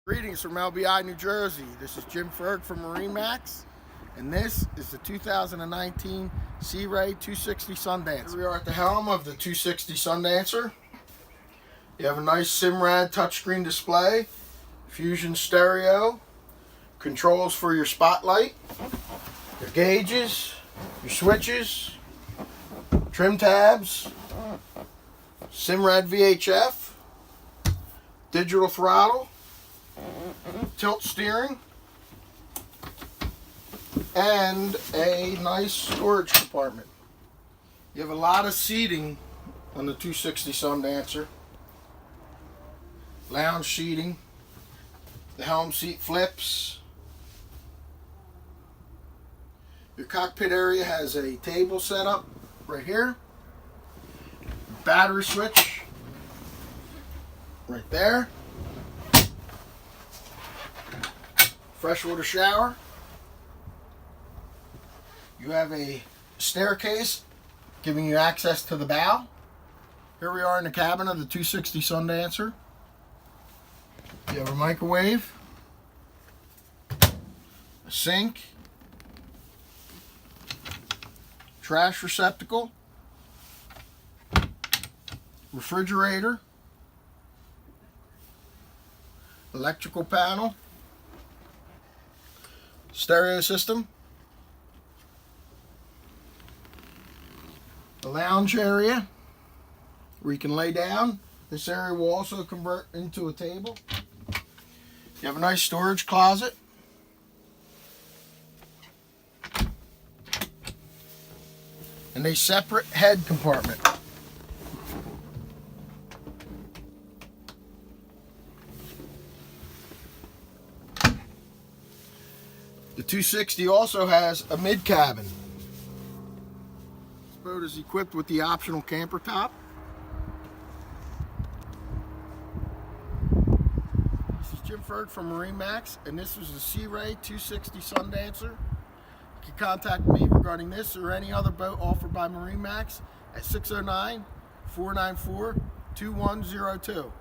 Greetings from LBI, New Jersey. This is Jim Ferg from MarineMax, and this is the 2019 Sea Ray 260 Sundancer. Here we are at the helm of the 260 Sundancer. You have a nice Simrad touchscreen display, Fusion stereo, controls for your spotlight, your gauges, your switches, trim tabs, Simrad VHF, digital throttle, tilt steering, and a nice storage compartment. You have a lot of seating on the 260 Sundancer. Lounge seating, the helm seat flips. Your cockpit area has a table set up right here. Battery switch right there. Freshwater shower. You have a staircase giving you access to the bow. Here we are in the cabin of the 260 Sundancer. You have a microwave, a sink, trash receptacle, refrigerator, electrical panel, stereo system, a lounge area where you can lay down. This area will also convert into a table. You have a nice storage closet. And a separate head compartment. The 260 also has a mid cabin. This boat is equipped with the optional camper top. This is Jim Ferg from MarineMax, and this was the Sea Ray 260 Sundancer. You can contact me regarding this or any other boat offered by MarineMax at 609-494-2102.